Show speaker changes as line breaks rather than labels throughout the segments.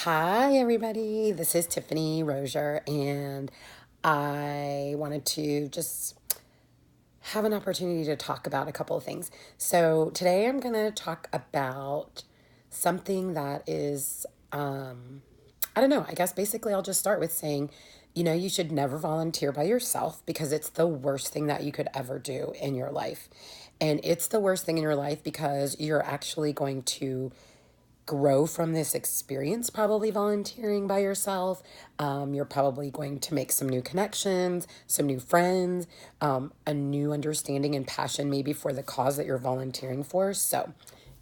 Hi, everybody. This is Tiffany Rozier, and I wanted to just have an opportunity to talk about a couple of things. So, today I'm going to talk about something that is, I don't know, I guess basically I'll just start with saying, you should never volunteer by yourself because it's the worst thing that you could ever do in your life. And it's the worst thing in your life because you're actually going to grow from this experience, probably volunteering by yourself. You're probably going to make some new connections, some new friends, a new understanding and passion, maybe for the cause that you're volunteering for. So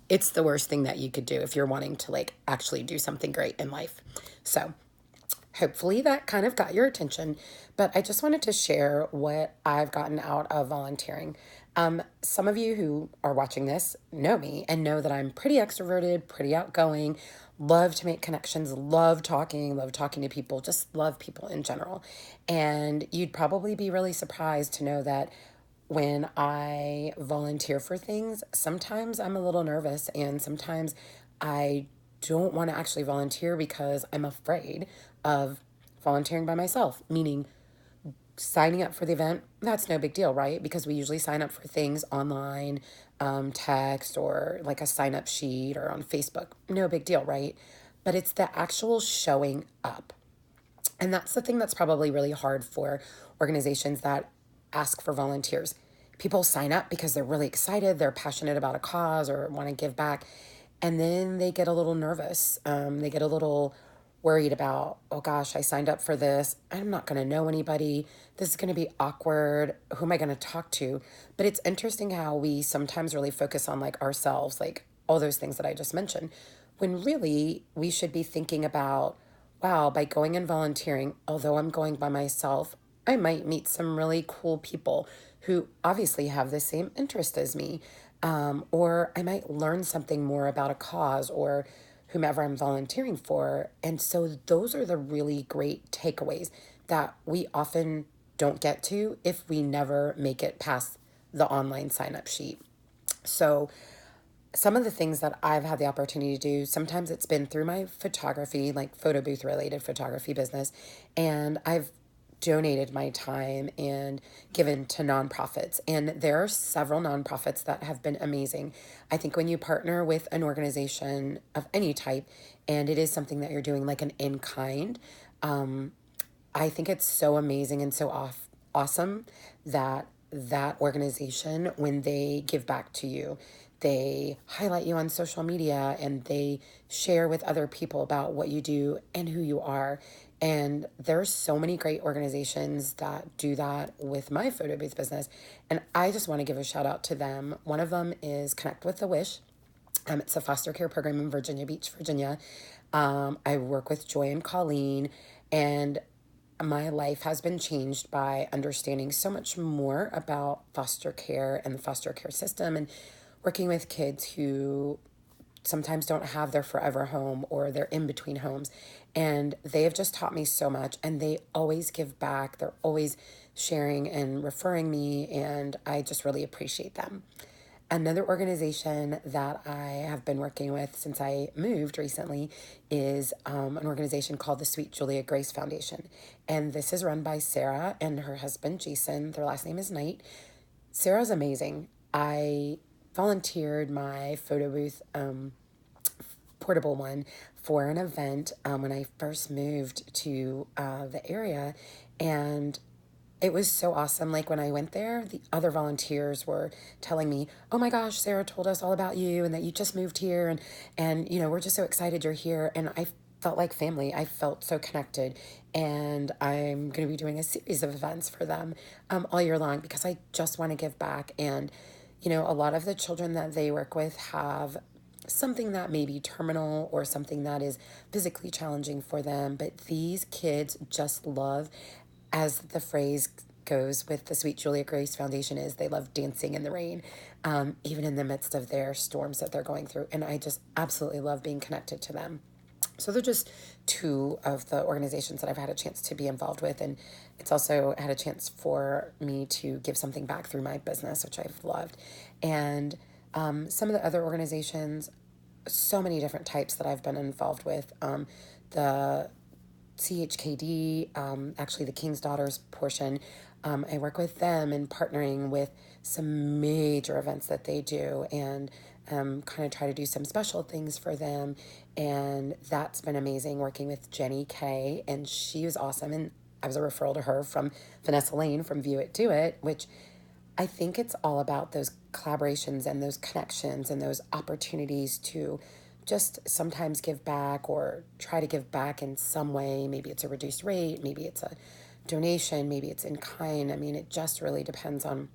it's the worst thing that you could do if you're wanting to like actually do something great in life. So hopefully that kind of got your attention. But I just wanted to share what I've gotten out of volunteering. Some of you who are watching this know me and know that I'm pretty extroverted, pretty outgoing, love to make connections, love talking to people, just love people in general. And you'd probably be really surprised to know that when I volunteer for things, sometimes I'm a little nervous and sometimes I don't want to actually volunteer because I'm afraid of volunteering by myself, meaning signing up for the event, that's no big deal, right? Because we usually sign up for things online, text, or like a sign up sheet or on Facebook. No big deal, right? But it's the actual showing up. And that's the thing that's probably really hard for organizations that ask for volunteers. People sign up because they're really excited, they're passionate about a cause or want to give back, and then they get a little nervous. They get a little worried about, oh gosh, I signed up for this. I'm not going to know anybody. This is going to be awkward. Who am I going to talk to? But it's interesting how we sometimes really focus on like ourselves, like all those things that I just mentioned, when really we should be thinking about, wow, by going and volunteering, although I'm going by myself, I might meet some really cool people who obviously have the same interest as me. Or I might learn something more about a cause or whomever I'm volunteering for. And so those are the really great takeaways that we often don't get to if we never make it past the online sign up sheet. So some of the things that I've had the opportunity to do, sometimes it's been through my photography, like photo booth related photography business, and I've donated my time and given to nonprofits. And there are several nonprofits that have been amazing. I think when you partner with an organization of any type, and it is something that you're doing like an in kind, I think it's so amazing and so awesome that that organization, when they give back to you, they highlight you on social media and they share with other people about what you do and who you are. And there's so many great organizations that do that with my photo booth business. And I just want to give a shout out to them. One of them is Connect with the Wish. It's a foster care program in Virginia Beach, Virginia. I work with Joy and Colleen, and my life has been changed by understanding so much more about foster care and the foster care system and working with kids who sometimes don't have their forever home or they're in between homes. And they have just taught me so much and they always give back. They're always sharing and referring me, and I just really appreciate them. Another organization that I have been working with since I moved recently is an organization called the Sweet Julia Grace Foundation. And this is run by Sarah and her husband, Jason. Their last name is Knight. Sarah's amazing. I volunteered my photo booth, portable one, for an event when I first moved to the area. And it was so awesome. Like when I went there, the other volunteers were telling me, "Oh my gosh, Sarah told us all about you and that you just moved here and we're just so excited you're here." And I felt like family. I felt so connected. And I'm going to be doing a series of events for them all year long because I just want to give back. And a lot of the children that they work with have something that may be terminal or something that is physically challenging for them, but these kids just love, as the phrase goes with the Sweet Julia Grace Foundation, is they love dancing in the rain, even in the midst of their storms that they're going through. And I just absolutely love being connected to them. So they're just two of the organizations that I've had a chance to be involved with. And it's also had a chance for me to give something back through my business, which I've loved. And some of the other organizations, so many different types that I've been involved with. the CHKD, actually the King's Daughters portion, I work with them and partnering with some major events that they do, and kind of try to do some special things for them. And that's been amazing working with Jenny Kay, and she was awesome. And I was a referral to her from Vanessa Lane from View It Do It, which I think it's all about those collaborations and those connections and those opportunities to just sometimes give back or try to give back in some way. Maybe it's a reduced rate, maybe it's a donation, maybe it's in kind. I mean, it just really depends on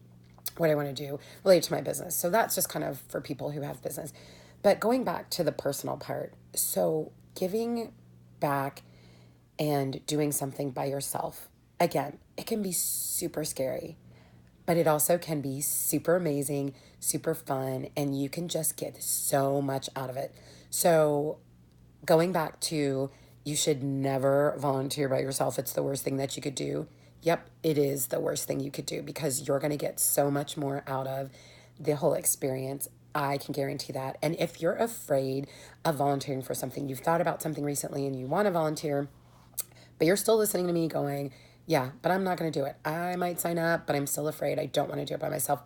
what I want to do related to my business. So that's just kind of for people who have business. But going back to the personal part, so giving back and doing something by yourself, again, it can be super scary, but it also can be super amazing, super fun, and you can just get so much out of it. So, going back to you should never volunteer by yourself, it's the worst thing that you could do. Yep, it is the worst thing you could do because you're going to get so much more out of the whole experience. I can guarantee that. And if you're afraid of volunteering for something, you've thought about something recently and you want to volunteer, but you're still listening to me going, yeah, but I'm not going to do it. I might sign up, but I'm still afraid. I don't want to do it by myself.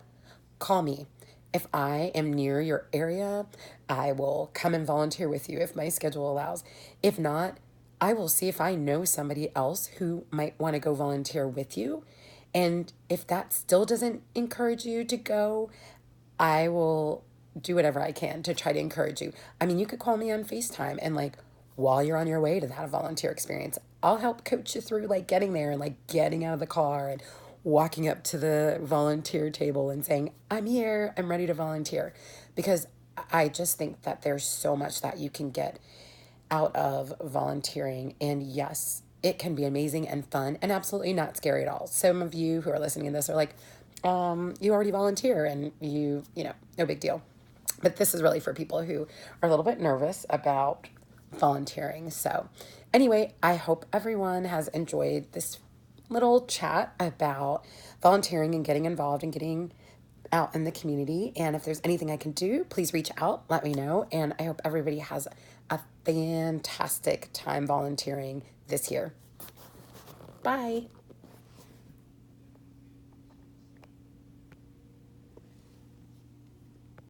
Call me. If I am near your area, I will come and volunteer with you if my schedule allows. If not, I will see if I know somebody else who might want to go volunteer with you. And if that still doesn't encourage you to go, I will do whatever I can to try to encourage you. I mean, you could call me on FaceTime and like while you're on your way to that volunteer experience, I'll help coach you through like getting there and like getting out of the car and walking up to the volunteer table and saying, I'm here, I'm ready to volunteer. Because I just think that there's so much that you can get out of volunteering. And yes, it can be amazing and fun and absolutely not scary at all. Some of you who are listening to this are like, you already volunteer and no big deal. But this is really for people who are a little bit nervous about volunteering. So anyway, I hope everyone has enjoyed this little chat about volunteering and getting involved and getting out in the community. And if there's anything I can do, please reach out, let me know. And I hope everybody has a fantastic time volunteering this year. Bye.